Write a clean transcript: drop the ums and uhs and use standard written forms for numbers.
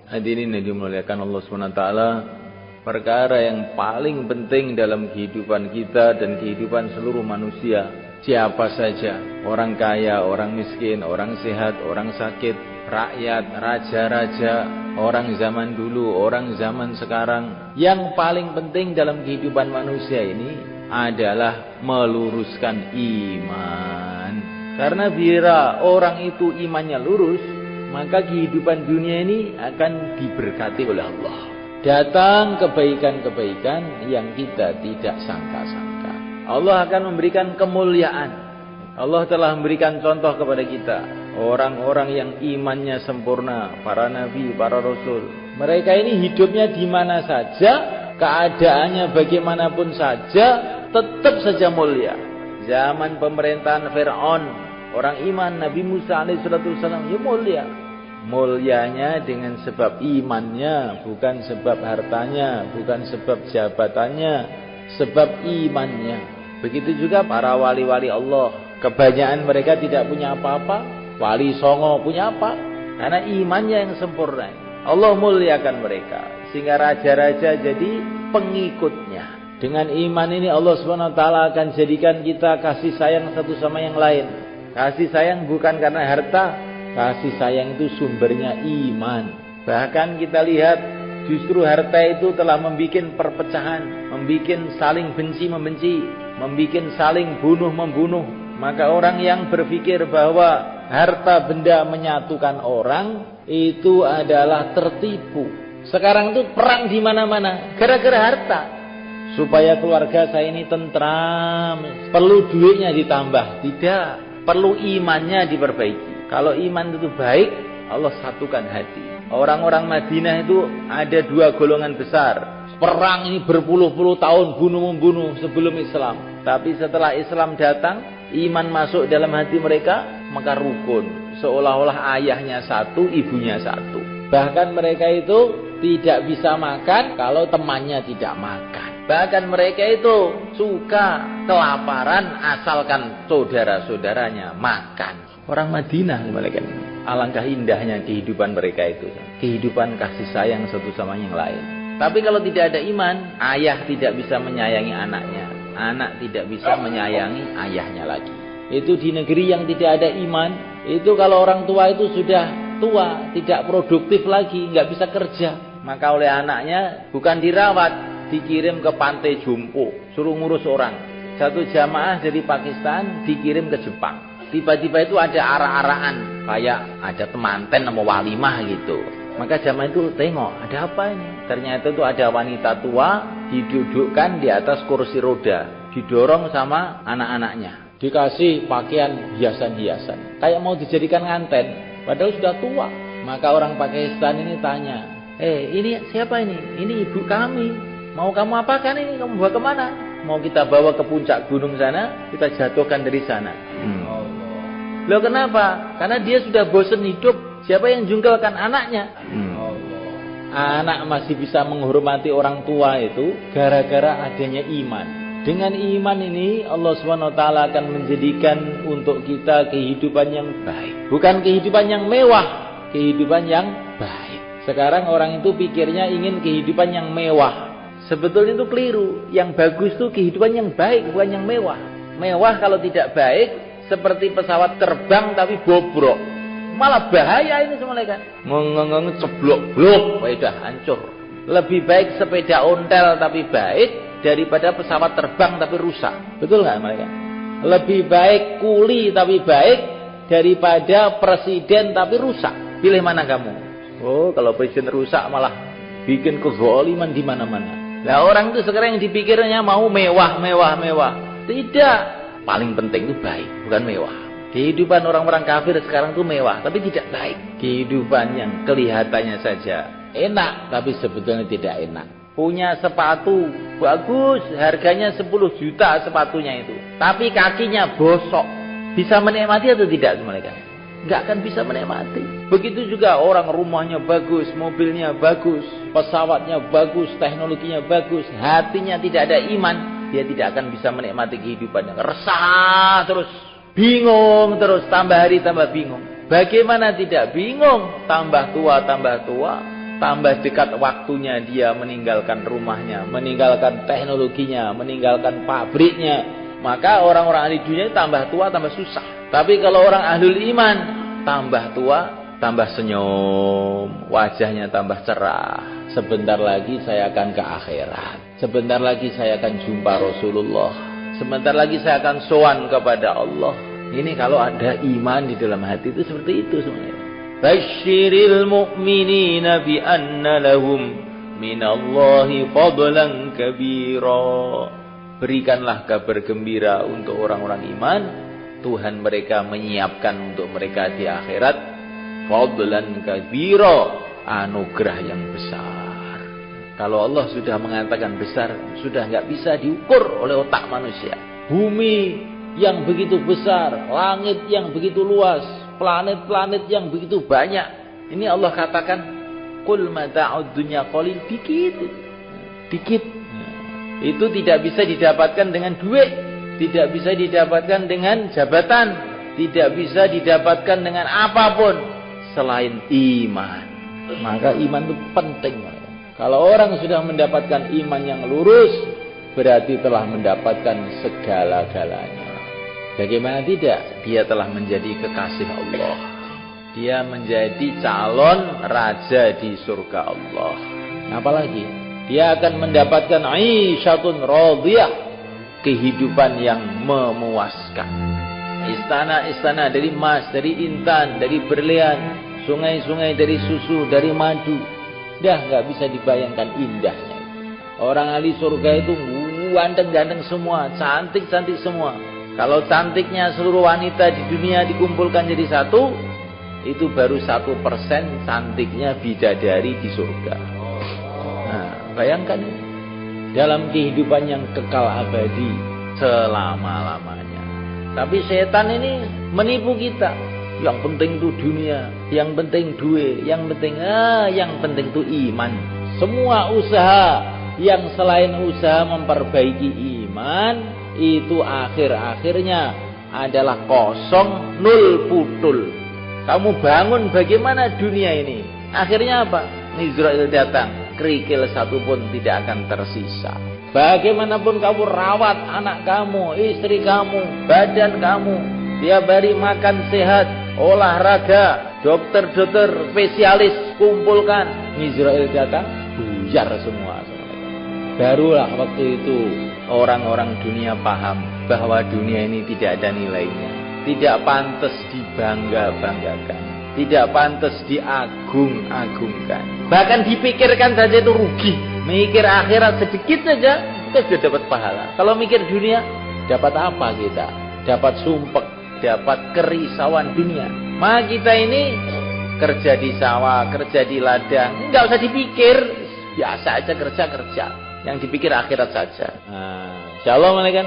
Hadirin yang dimuliakan Allah SWT, perkara yang paling penting dalam kehidupan kita dan kehidupan seluruh manusia, siapa saja, orang kaya, orang miskin, orang sehat, orang sakit, rakyat, raja-raja, orang zaman dulu, orang zaman sekarang, yang paling penting dalam kehidupan manusia ini adalah meluruskan iman. Karena bila orang itu imannya lurus, maka kehidupan dunia ini akan diberkati oleh Allah. Datang kebaikan-kebaikan yang kita tidak sangka-sangka. Allah akan memberikan kemuliaan. Allah telah memberikan contoh kepada kita. Orang-orang yang imannya sempurna, para nabi, para rasul. Mereka ini hidupnya di mana saja, keadaannya bagaimanapun saja, tetap saja mulia. Zaman pemerintahan Fir'aun, orang iman Nabi Musa alaihissalam, ya mulia. Mulianya dengan sebab imannya, bukan sebab hartanya, bukan sebab jabatannya, sebab imannya. Begitu juga para wali-wali Allah. Kebanyakan mereka tidak punya apa-apa. Wali Songo punya apa? Karena imannya yang sempurna. Allah muliakan mereka, sehingga raja-raja jadi pengikutnya. Dengan iman ini Allah SWT akan jadikan kita kasih sayang satu sama yang lain. Kasih sayang bukan karena harta, kasih sayang itu sumbernya iman. Bahkan kita lihat justru harta itu telah membuat perpecahan, membuat saling benci-membenci, membuat saling bunuh-membunuh. Maka orang yang berpikir bahwa harta benda menyatukan orang itu adalah tertipu. Sekarang itu perang di mana-mana gara-gara harta. Supaya keluarga saya ini tentram, perlu duitnya ditambah, tidak, perlu imannya diperbaiki. Kalau iman itu baik, Allah satukan hati. Orang-orang Madinah itu ada dua golongan besar. Perang ini berpuluh-puluh tahun bunuh-membunuh sebelum Islam. Tapi setelah Islam datang, iman masuk dalam hati mereka, maka rukun. Seolah-olah ayahnya satu, ibunya satu. Bahkan mereka itu tidak bisa makan kalau temannya tidak makan. Bahkan mereka itu suka kelaparan asalkan saudara-saudaranya makan. Orang Madinah mereka ini. Alangkah indahnya kehidupan mereka itu. Kehidupan kasih sayang satu sama yang lain. Tapi kalau tidak ada iman, ayah tidak bisa menyayangi anaknya. Anak tidak bisa menyayangi ayahnya lagi. Itu di negeri yang tidak ada iman. Itu kalau orang tua itu sudah tua, tidak produktif lagi, nggak bisa kerja. Maka oleh anaknya bukan dirawat, dikirim ke pantai jompo, suruh ngurus orang. Satu jamaah dari Pakistan dikirim ke Jepang. Tiba-tiba itu ada arak-arakan, kayak ada temanten sama walimah gitu. Maka jamaah itu tengok, ada apa ini? Ternyata itu ada wanita tua didudukkan di atas kursi roda, didorong sama anak-anaknya, dikasih pakaian hiasan-hiasan, kayak mau dijadikan nganten, padahal sudah tua. Maka orang Pakistan ini tanya, ini siapa ini? Ini ibu kami. Mau kamu apakan ini? Kamu bawa kemana? Mau kita bawa ke puncak gunung sana, kita jatuhkan dari sana. Loh kenapa? Karena dia sudah bosan hidup. Siapa yang jungkelkan anaknya? Anak masih bisa menghormati orang tua itu gara-gara adanya iman. Dengan iman ini Allah SWT akan menjadikan untuk kita kehidupan yang baik. Bukan kehidupan yang mewah, kehidupan yang baik. Sekarang orang itu pikirnya ingin kehidupan yang mewah. Sebetulnya itu keliru. Yang bagus itu kehidupan yang baik, bukan yang mewah. Mewah kalau tidak baik, seperti pesawat terbang tapi bobrok. Malah bahaya ini semua kan. Ngeng ceblok-blok, udah hancur. Lebih baik sepeda ontel tapi baik daripada pesawat terbang tapi rusak. Betul nggak mereka? Lebih baik kuli tapi baik daripada presiden tapi rusak. Pilih mana kamu? Oh, kalau presiden rusak malah bikin kezaliman di mana-mana. Nah, orang itu sekarang yang dipikirnya mau mewah. Tidak. Paling penting itu baik, bukan mewah. Kehidupan orang-orang kafir sekarang itu mewah, tapi tidak baik. Kehidupan yang kelihatannya saja enak, tapi sebetulnya tidak enak. Punya sepatu bagus, harganya 10 juta sepatunya itu, tapi kakinya bosok. Bisa menikmati atau tidak mereka? Nggak akan bisa menikmati. Begitu juga orang rumahnya bagus, mobilnya bagus, pesawatnya bagus, teknologinya bagus, hatinya tidak ada iman, dia tidak akan bisa menikmati kehidupannya. Resah terus, bingung terus, tambah hari tambah bingung. Bagaimana tidak bingung? Tambah tua, tambah dekat waktunya dia meninggalkan rumahnya, meninggalkan teknologinya, meninggalkan pabriknya. Maka orang-orang ahli dunia tambah tua, tambah susah. Tapi kalau orang ahlul iman, tambah tua, tambah senyum, wajahnya tambah cerah. Sebentar lagi saya akan ke akhirat. Sebentar lagi saya akan jumpa Rasulullah. Sebentar lagi saya akan sowan kepada Allah. Ini kalau ada iman di dalam hati itu seperti itu sebenarnya. Basyiril mu'minina bi anna lahum minallahi fadlan kabira. Berikanlah kabar gembira untuk orang-orang iman. Tuhan mereka menyiapkan untuk mereka di akhirat fadlan kabira, anugerah yang besar. Kalau Allah sudah mengatakan besar, sudah nggak bisa diukur oleh otak manusia. Bumi yang begitu besar, langit yang begitu luas, planet-planet yang begitu banyak. Ini Allah katakan, qul mata'ud dunya qalil, dikit. Itu tidak bisa didapatkan dengan duit, tidak bisa didapatkan dengan jabatan, tidak bisa didapatkan dengan apapun selain iman. Maka iman itu penting. Kalau orang sudah mendapatkan iman yang lurus, berarti telah mendapatkan segala-galanya. Bagaimana tidak? Dia telah menjadi kekasih Allah. Dia menjadi calon raja di surga Allah. Apalagi? Dia akan mendapatkan aisyatun radiyah, kehidupan yang memuaskan. Istana-istana dari emas, dari intan, dari berlian, sungai-sungai dari susu, dari madu. Dah nggak bisa dibayangkan indahnya. Orang ahli surga itu ganteng-ganteng semua, cantik-cantik semua. Kalau cantiknya seluruh wanita di dunia dikumpulkan jadi satu, itu baru 1% cantiknya bidadari di surga. Nah, bayangkan ini. Dalam kehidupan yang kekal abadi selama-lamanya. Tapi setan ini menipu kita. Yang penting itu dunia, yang penting duit, yang penting itu iman. Semua usaha yang selain usaha memperbaiki iman, itu akhir-akhirnya adalah kosong, nul, putul. Kamu bangun bagaimana dunia ini? Akhirnya apa? Israel datang, kerikil satu pun tidak akan tersisa. Bagaimanapun kamu rawat anak kamu, istri kamu, badan kamu, tiap hari makan sehat, olahraga, dokter-dokter spesialis kumpulkan, Israel datang, buyar semua. Barulah waktu itu orang-orang dunia paham bahwa dunia ini tidak ada nilainya, tidak pantas dibangga-banggakan, tidak pantas diagung-agungkan, bahkan dipikirkan saja itu rugi. Mikir akhirat sedikit saja kita sudah dapat pahala. Kalau mikir dunia, dapat apa kita? Dapat sumpek, dapat kerisauan dunia. Maka kita ini kerja di sawah, kerja di ladang, nggak usah dipikir, biasa aja kerja. Yang dipikir akhirat saja. Nah, insyaallah kan.